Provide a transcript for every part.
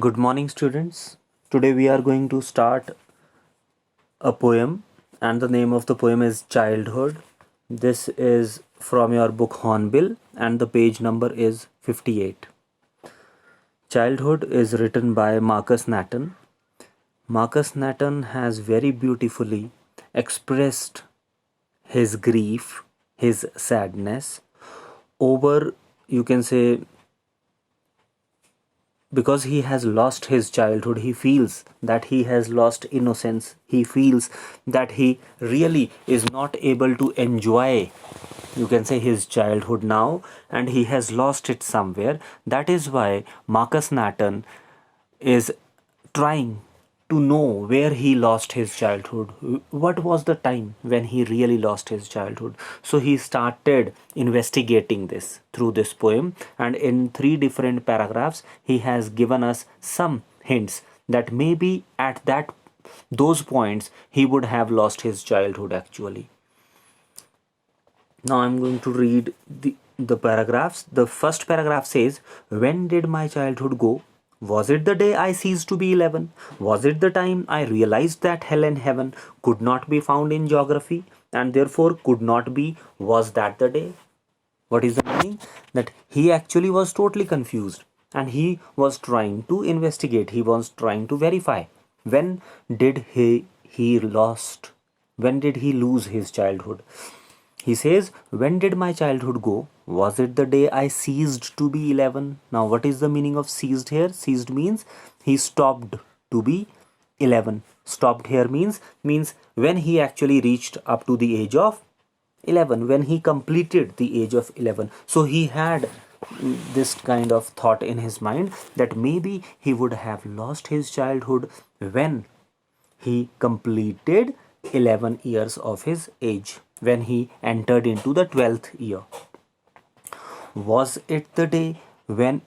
Good morning, students. Today we are going to start a poem, and the name of the poem is Childhood. This is from your book Hornbill, and the page number is 58. Childhood is written by Marcus Nathan. Marcus Nathan has very beautifully expressed his grief, his sadness over, you can say, because he has lost his childhood. He feels that he has lost innocence. He feels that he really is not able to enjoy, you can say, his childhood now, and he has lost it somewhere. That is why Marcus Nathan is trying to know where he lost his childhood. What was the time when he really lost his childhood? So he started investigating this through this poem, and in three different paragraphs, he has given us some hints that maybe at that those points he would have lost his childhood actually. Now I'm going to read the paragraphs. The first paragraph says, when did my childhood go? Was it the day I ceased to be 11? Was it the time I realized that hell and heaven could not be found in geography and therefore could not be? Was that the day? What is the meaning? That he actually was totally confused and he was trying to investigate, he was trying to verify. When did he lost? When did he lose his childhood? He says, when did my childhood go? Was it the day I ceased to be 11? Now, what is the meaning of ceased here? Ceased means he stopped to be 11. Stopped here means when he actually reached up to the age of 11, when he completed the age of 11. So he had this kind of thought in his mind that maybe he would have lost his childhood when he completed 11 years of his age, when he entered into the 12th year. Was it the day when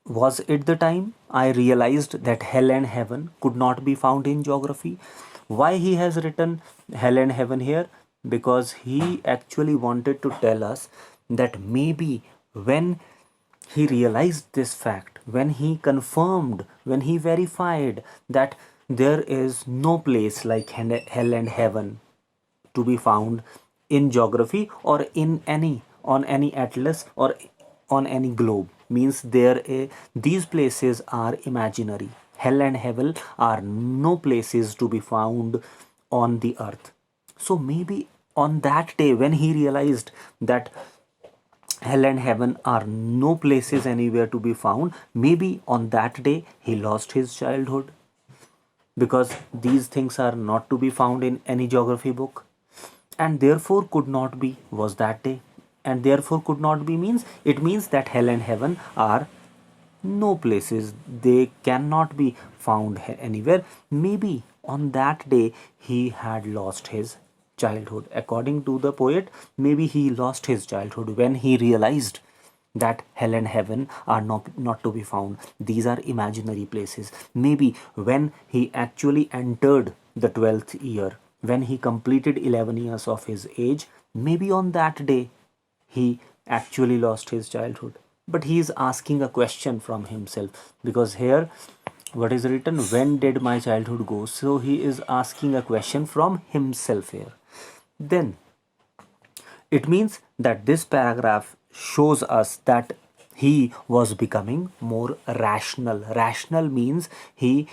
was it the time I realized that hell and heaven could not be found in geography? Why he has written hell and heaven here? Because he actually wanted to tell us that maybe when he realized this fact, when he confirmed, when he verified that there is no place like hell and heaven to be found in geography or in any on any atlas or on any globe, means these places are imaginary. Hell and heaven are no places to be found on the earth. So maybe on that day when he realized that hell and heaven are no places anywhere to be found, maybe on that day he lost his childhood, because these things are not to be found in any geography book, and therefore could not be was that day. And therefore could not be means, it means that hell and heaven are no places, they cannot be found anywhere. Maybe on that day he had lost his childhood. According to the poet, maybe he lost his childhood when he realized that hell and heaven are not to be found. These are imaginary places. Maybe when he actually entered the 12th year, when he completed 11 years of his age, maybe on that day he actually lost his childhood. But he is asking a question from himself, because here what is written, when did my childhood go? So he is asking a question from himself here. Then it means that this paragraph shows us that he was becoming more rational. Rational means he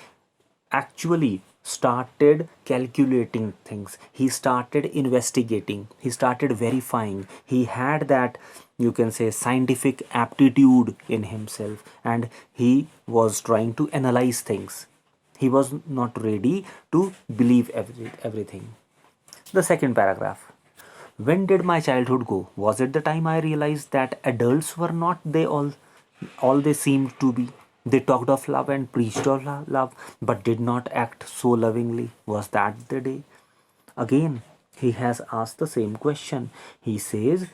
actually started calculating things. He started investigating. He started verifying. He had that, you can say, scientific aptitude in himself, and he was trying to analyze things. He was not ready to believe everything. The second paragraph. When did my childhood go? Was it the time I realized that adults were not all they seemed to be? They talked of love and preached of love, but did not act so lovingly. Was that the day? Again, he has asked the same question. He says,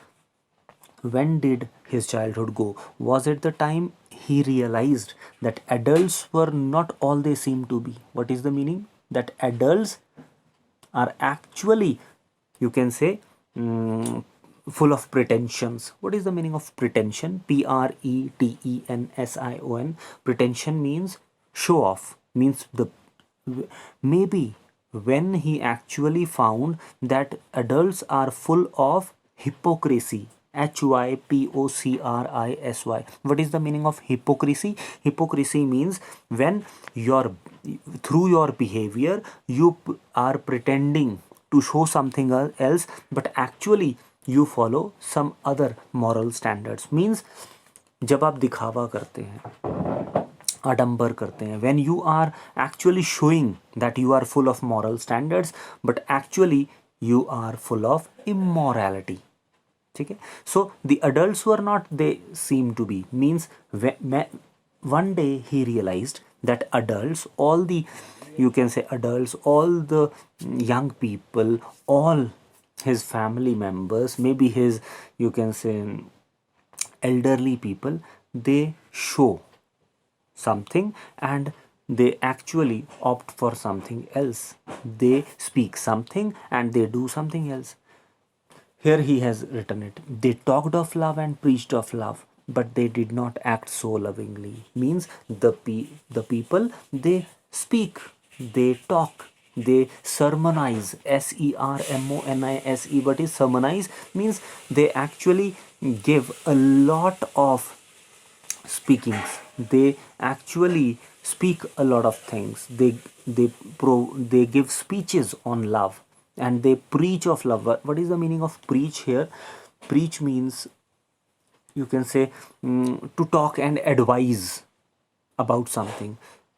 when did his childhood go? Was it the time he realized that adults were not all they seem to be? What is the meaning? That adults are actually, you can say, full of pretensions. What is the meaning of pretension? Pretension. Pretension means show off means the maybe when he actually found that adults are full of hypocrisy. HYPOCRISY. What is the meaning of hypocrisy? Hypocrisy means when your through your behavior you are pretending to show something else, but actually you follow some other moral standards. Means जब आप दिखावा करते हैं, आडंबर करते हैं, when you are actually showing that you are full of moral standards but actually you are full of immorality. ठीक है. So the adults were not they seem to be means one day he realized that adults, all the, you can say adults, all the young people, all his family members, maybe his, you can say elderly people, they show something and they actually opt for something else. They speak something and they do something else. Here he has written it. They talked of love and preached of love, but they did not act so lovingly. Means the people, they speak, they talk, they sermonize. SERMONISE. What is sermonize? Means they actually give a lot of speakings. They actually speak a lot of things. They give speeches on love and they preach of love. What is the meaning of preach here? Preach means, you can say, to talk and advise about something,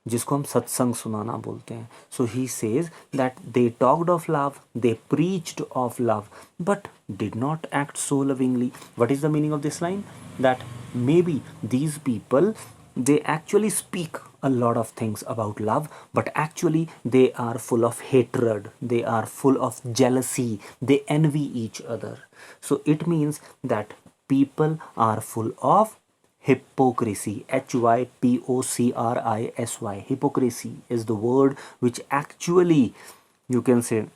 जिसको हम सत्संग सुनाना बोलते हैं. So he says that they talked of love, they preached of love, but did not act so lovingly. What is the meaning of this line? That maybe these people, they actually speak a lot of things about love, but actually they are full of hatred, they are full of jealousy, they envy each other. So it means that people are full of hypocrisy. HYPOCRISY. Hypocrisy is the word which actually, you can say,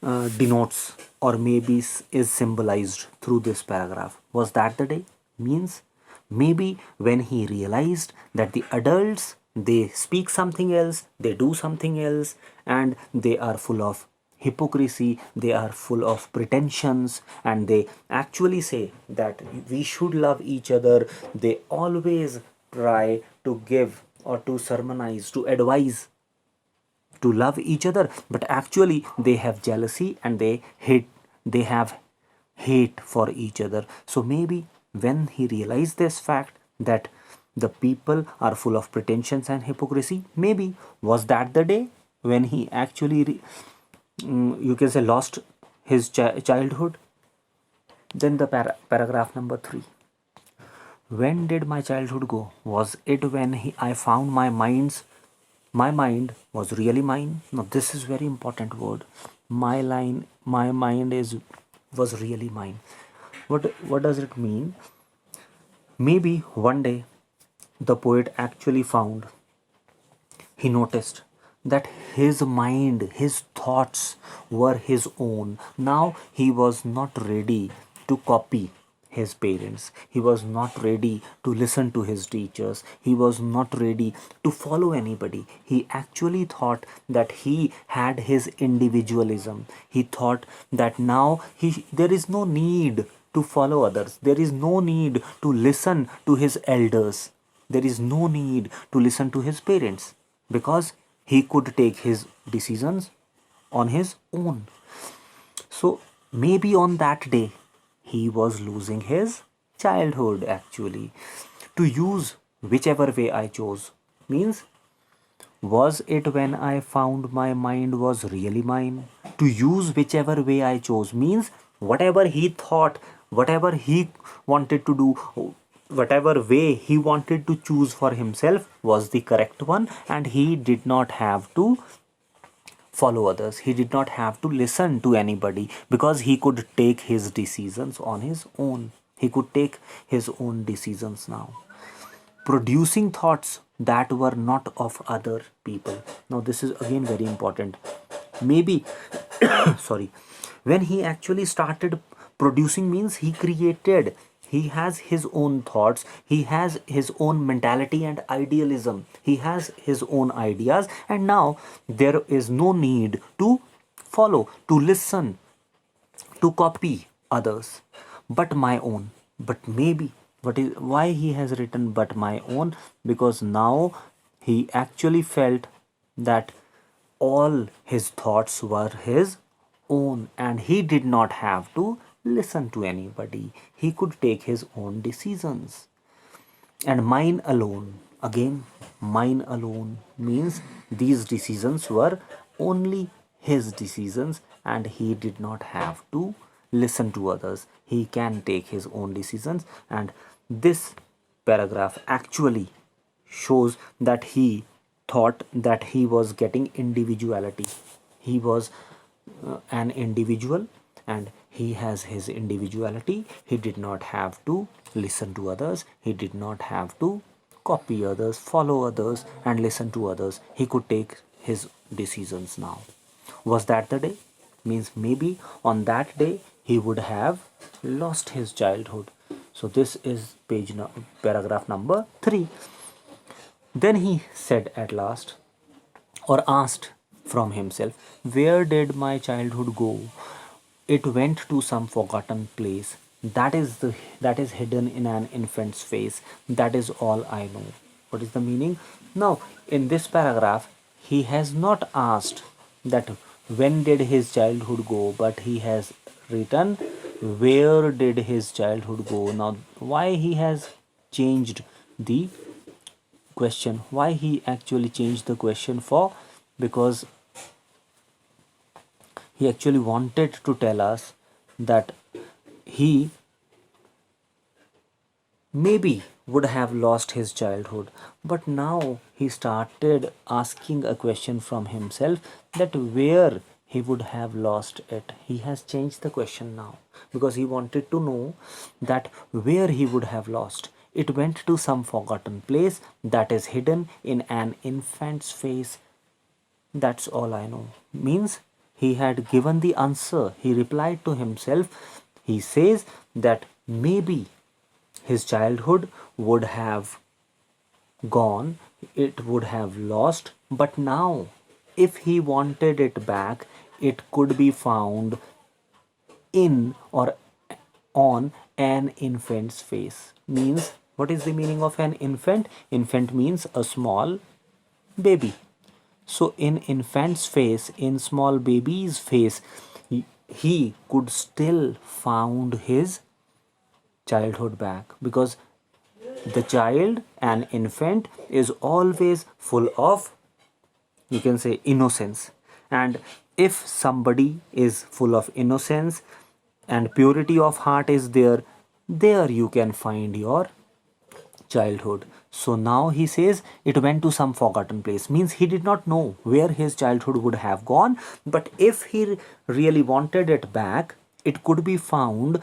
denotes or maybe is symbolized through this paragraph. Was that the day? Means maybe when he realized that the adults, they speak something else, they do something else, and they are full of hypocrisy, they are full of pretensions, and they actually say that we should love each other. They always try to give or to sermonize, to advise to love each other, but actually they have jealousy and they have hate for each other. So maybe when he realized this fact that the people are full of pretensions and hypocrisy, maybe was that the day when he actually you can say lost his childhood. Then the paragraph number 3. When did my childhood go? Was it when I found my mind was really mine? Now this is very important word. My mind was really mine. What does it mean? Maybe one day the poet actually found, he noticed that his mind, his thoughts were his own. Now he was not ready to copy his parents. He was not ready to listen to his teachers. He was not ready to follow anybody. He actually thought that he had his individualism. He thought that now there is no need to follow others. There is no need to listen to his elders. There is no need to listen to his parents because he could take his decisions on his own. So maybe on that day he was losing his childhood actually. To use whichever way I chose means, was it when I found my mind was really mine? To use whichever way I chose means whatever he thought, whatever he wanted to do, whatever way he wanted to choose for himself was the correct one, and he did not have to follow others. He did not have to listen to anybody because he could take his decisions on his own. He could take his own decisions now, producing thoughts that were not of other people. Now this is again very important. Maybe sorry, when he actually started producing means he created He has his own thoughts, he has his own mentality and idealism, he has his own ideas, and now there is no need to follow, to listen, to copy others, but my own. But maybe what is why he has written but my own? Because now he actually felt that all his thoughts were his own, and he did not have to listen to anybody. He could take his own decisions. And mine alone, again, mine alone means these decisions were only his decisions, and he did not have to listen to others. He can take his own decisions. And this paragraph actually shows that he thought that he was getting individuality. He was an individual, and he has his individuality. He did not have to listen to others, he did not have to copy others, follow others, and listen to others. He could take his decisions now. Was that the day? Means maybe on that day he would have lost his childhood. So this is paragraph number 3. Then he said at last, or asked from himself, where did my childhood go? It went to some forgotten place. That is hidden in an infant's face. That is all I know. What is the meaning? Now, in this paragraph, he has not asked that when did his childhood go, but he has written where did his childhood go. Now, why he has changed the question? Why he actually changed the question for? Because he actually wanted to tell us that he maybe would have lost his childhood, but now he started asking a question from himself that where he would have lost it. He has changed the question now because he wanted to know that where he would have lost. It went to some forgotten place that is hidden in an infant's face. That's all I know. Means he had given the answer. He replied to himself. He says that maybe his childhood would have gone, it would have lost, but now if he wanted it back, it could be found in or on an infant's face. Means, what is the meaning of an infant? Infant means a small baby. So in infant's face, in small baby's face, he could still found his childhood back, because the child, an infant, is always full of, you can say, innocence. And if somebody is full of innocence and purity of heart is there, there you can find your childhood. So now he says it went to some forgotten place. Means he did not know where his childhood would have gone, but if he really wanted it back, it could be found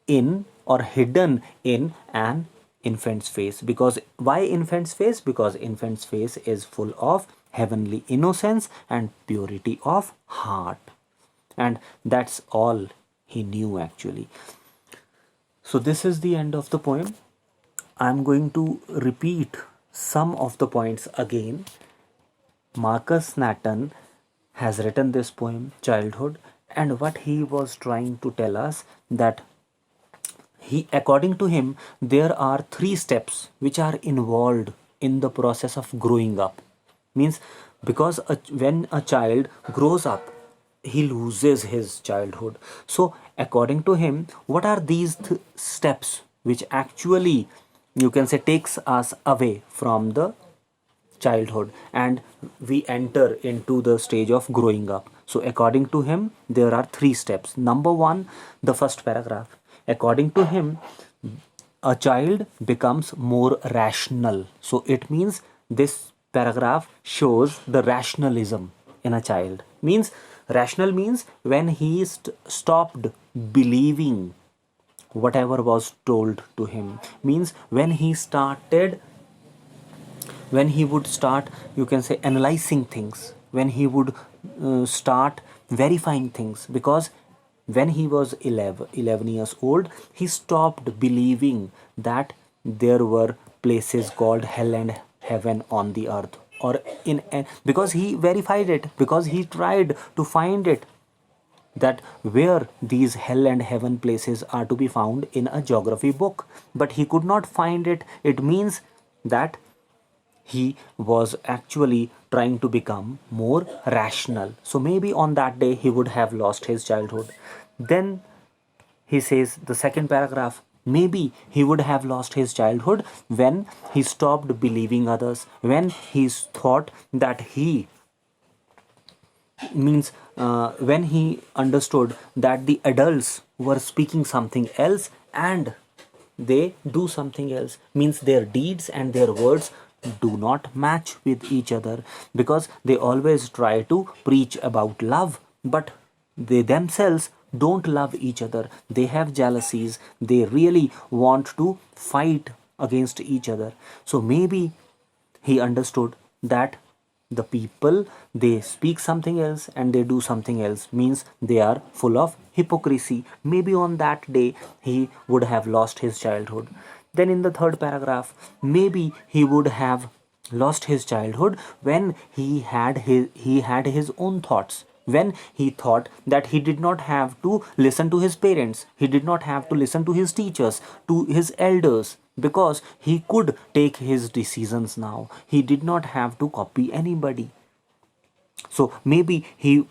in or hidden in an infant's face. Because why infant's face? Because infant's face is full of heavenly innocence and purity of heart, and that's all he knew actually. So this is the end of the poem. I'm going to repeat some of the points again. Marcus Nathan has written this poem, Childhood, and what he was trying to tell us that according to him, there are 3 steps which are involved in the process of growing up. Means, because when a child grows up, he loses his childhood. So according to him, what are these steps which actually, you can say, takes us away from the childhood and we enter into the stage of growing up? So according to him, there are 3 steps. Number 1, the first paragraph. According to him, a child becomes more rational. So it means this paragraph shows the rationalism in a child. Means, rational means when he stopped believing whatever was told to him. Means when he would start, you can say, analyzing things, when he would start verifying things. Because when he was 11 years old, he stopped believing that there were places called hell and heaven on the earth, or because he verified it, because he tried to find it, that where these hell and heaven places are to be found in a geography book, but he could not find it. It means that he was actually trying to become more rational. So maybe on that day he would have lost his childhood. Then he says, the second paragraph, maybe he would have lost his childhood when he stopped believing others, when he thought that he means when he understood that the adults were speaking something else and they do something else, means their deeds and their words do not match with each other, because they always try to preach about love, but they themselves don't love each other. They have jealousies, they really want to fight against each other. So maybe he understood that the people, they speak something else and they do something else, means they are full of hypocrisy. Maybe on that day he would have lost his childhood. Then in the third paragraph, maybe he would have lost his childhood when he had his own thoughts, when he thought that he did not have to listen to his parents, he did not have to listen to his teachers, to his elders, because he could take his decisions now. He did not have to copy anybody. So maybe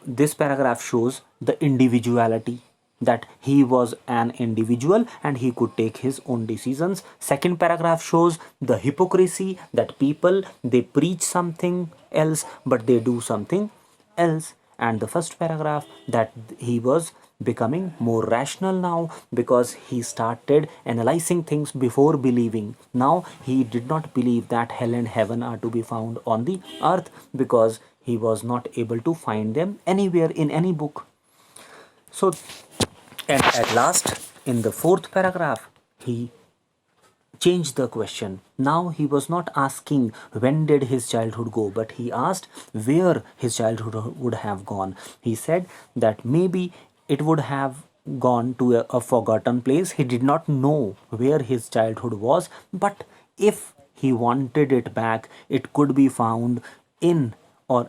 this paragraph shows the individuality, that he was an individual and he could take his own decisions. Second paragraph shows the hypocrisy, that people, they preach something else but they do something else. And the first paragraph, that he was becoming more rational now, because he started analyzing things before believing. Now he did not believe that hell and heaven are to be found on the earth, because he was not able to find them anywhere in any book. So, and at last, in the fourth paragraph, he changed the question. Now he was not asking when did his childhood go, but he asked where his childhood would have gone. He said that maybe it would have gone to a forgotten place. He did not know where his childhood was, but if he wanted it back, it could be found in or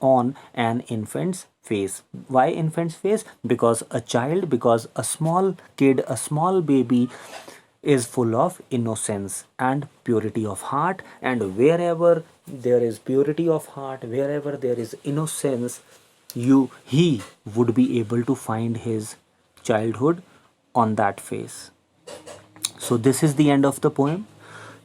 on an infant's face. Why infant's face? Because a child, because a small kid, a small baby is full of innocence and purity of heart, and wherever there is purity of heart, wherever there is innocence, he would be able to find his childhood on that face. So this is the end of the poem.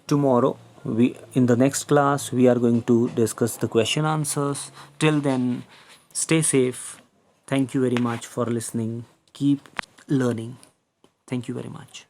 Tomorrow, we in the next class, we are going to discuss the question answers. Till then, stay safe. Thank you very much for listening. Keep learning. Thank you very much.